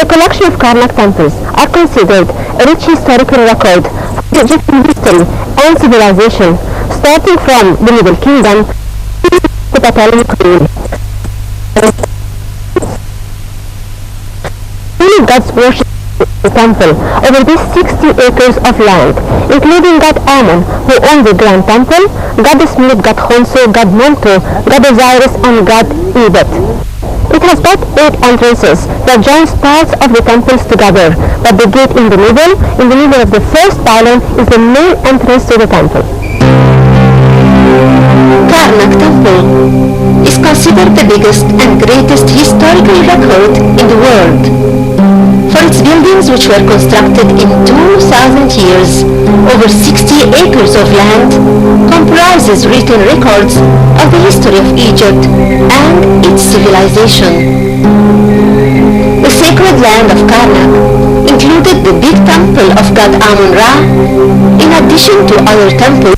collection of Karnak temples are considered a rich historical record for Egyptian history and civilization, starting from the Middle Kingdom to the Ptolemaic rule. Many gods worship the temple over these 60 acres of land, including God Amun, who owned the Grand Temple, God Smith, God Khonsu, God Montu, God Osiris, and God Ebet. It has got 8 entrances that joins parts of the temples together, but the gate in the middle of the first pylon, is the main entrance to the temple. Karnak Temple is considered the biggest and greatest historical record in the world. For its buildings, which were constructed in 2,000 years, over 60 acres of land, comprises written records of the history of Egypt and its civilization. The sacred land of Karnak included the big temple of God Amun-Ra, in addition to other temples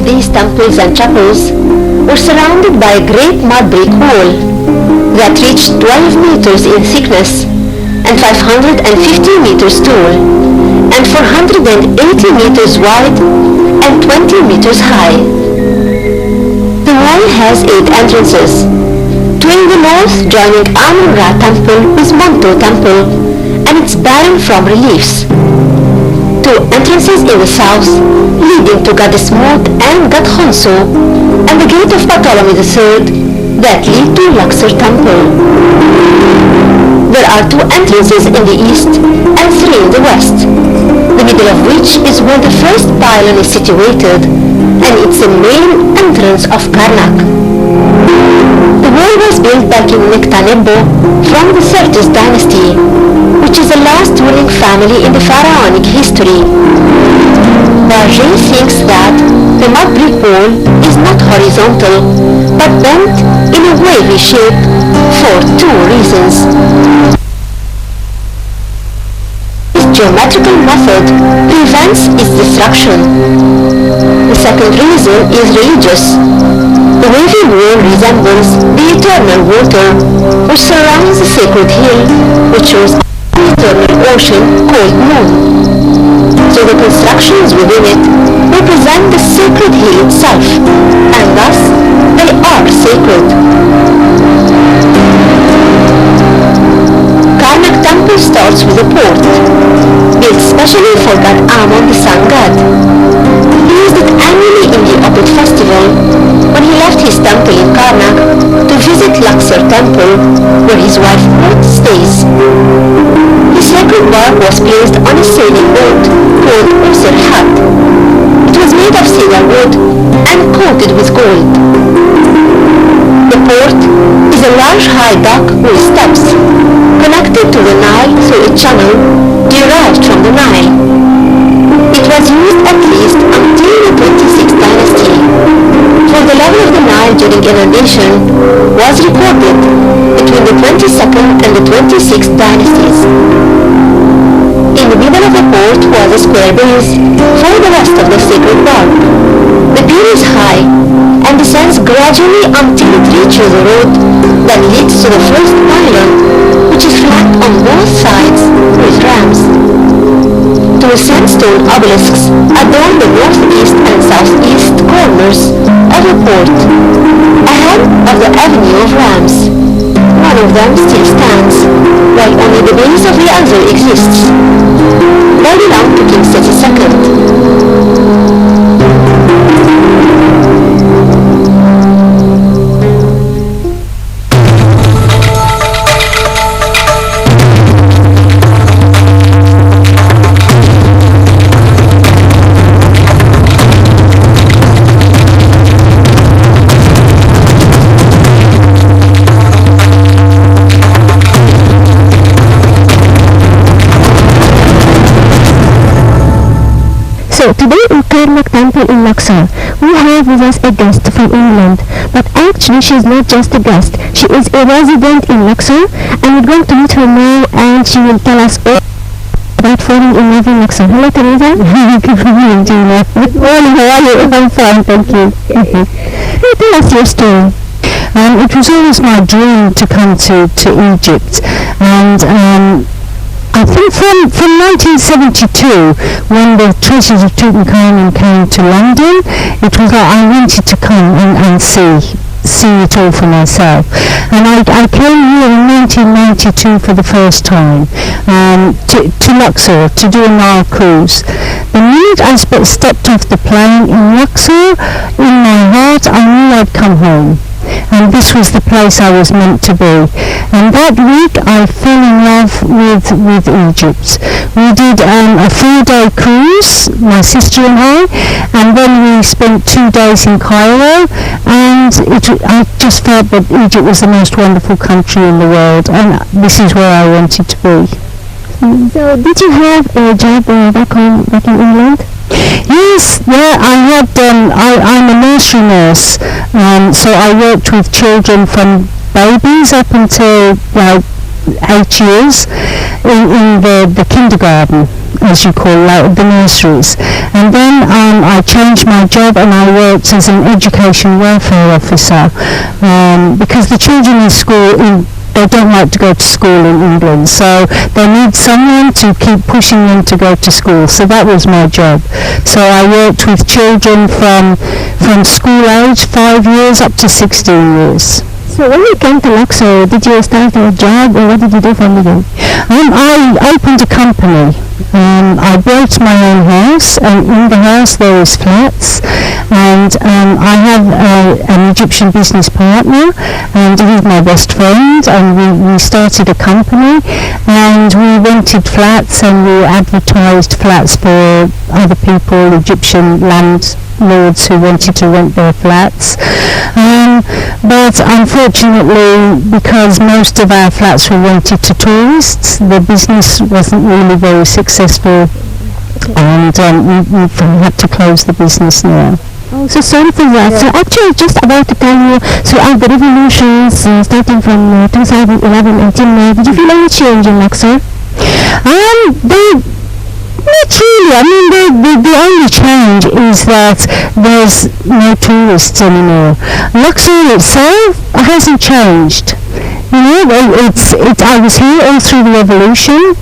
These temples and chapels were surrounded by a great mud brick wall that reached 12 meters in thickness and 550 meters tall and 480 meters wide and 20 meters high. The wall has 8 entrances, 2 in the north joining Amun-Ra Temple with Montu Temple, and it's barren from reliefs. 2 entrances in the south, leading to God Smut and God Khonsu, and the gate of Ptolemy III that lead to Luxor Temple. There are 2 entrances in the east and 3 in the west, the middle of which is where the first pylon is situated, and it's the main entrance of Karnak. The wall was built by King Nectanebo from the 30th dynasty, which is the last ruling family in the pharaonic history. Barger thinks that the mud brick wall is not horizontal, but bent in a wavy shape for 2 reasons. This geometrical method prevents its destruction. The second reason is religious. The wavy wall resembles the eternal water which surrounds the sacred hill, which shows an eternal ocean called Moon. So the constructions within it represent the sacred hill itself, and thus they are sacred. Karnak Temple starts with a port, built specially for God Amun, the sun god. He used it annually in the Opet festival, when he left his temple in Karnak to visit Luxor Temple, where his wife Mut stays. His sacred bark was placed on a sailing boat called Usir Hat. It was made of cedar wood and coated with gold. The port is a large high dock with steps, connected to the Nile through a channel derived from the Nile. It was used at least until the 26th dynasty, for the level of the Nile during inundation was recorded between the 22nd and the 26th dynasties. In the middle of the port was a square base for the rest of the sacred bark. The pier is high and descends gradually until it reaches a road that leads to the first pylon, which is flanked on both sides with rams. 2 sandstone obelisks adorn the northeast and southeast corners of the port, ahead of the avenue of rams. One of them still stands, while only the base of the other exists. They belong to King Seti II. So today in Karnak Temple in Luxor, we have with us a guest from England. But actually she is not just a guest, she is a resident in Luxor, and we're going to meet her now and she will tell us all about falling in love in Luxor. Hello Teresa. Good morning Gina. Good morning, how are you? I'm fine, thank you. Tell us your story. It was always my dream to come to Egypt, and I think from 1972, when the Treasures of Tutankhamun came to London, it was like I wanted to come and see it all for myself. And I came here in 1992 for the first time to Luxor to do a Nile cruise. The minute I stepped off the plane in Luxor, in my heart I knew I'd come home. And this was the place I was meant to be. And that week I fell in love with Egypt. We did a 4-day cruise, my sister and and then we spent 2 days in Cairo, and I just felt that Egypt was the most wonderful country in the world, and this is where I wanted to be. So did you have a job back in England? Yes, yeah, I'm a nursery nurse, so I worked with children from babies up until 8 years in the kindergarten, as you call the nurseries. And then I changed my job and I worked as an education welfare officer, because the children in school they don't like to go to school in England, so they need someone to keep pushing them to go to school. So that was my job. So I worked with children from school age, 5 years up to 16 years. So when you came to Luxor, did you start a job or what did you do for a living? I opened a company. I built my own house, and in the house there is flats, and I have an Egyptian business partner, and he's my best friend, and we started a company, and we rented flats and we advertised flats for other people, Egyptian landlords who wanted to rent their flats. But unfortunately, because most of our flats were rented to tourists, the business wasn't really very successful, and we've had to close the business now. Oh, so sorry for that. So actually just about to tell you, so the revolutions starting from 2011 until now, did you feel any change in Luxor? Not really. I mean, the only change is that there's no tourists anymore. Luxor itself hasn't changed. You know, I was here all through the revolution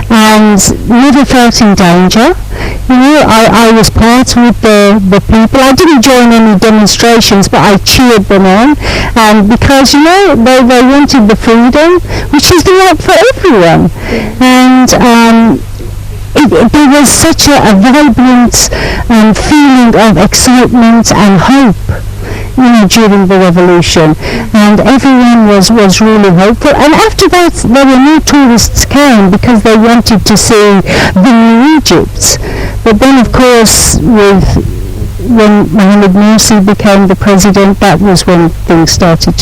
and never felt in danger. You know, I was part with the people. I didn't join any demonstrations, but I cheered them on, and because, you know, they wanted the freedom, which is the right for everyone. And there was such a vibrant feeling of excitement and hope, you know, during the revolution, and everyone was really hopeful. And after that, there were new tourists came because they wanted to see the new Egypt. But then, of course, when Mohamed Morsi became the president, that was when things started to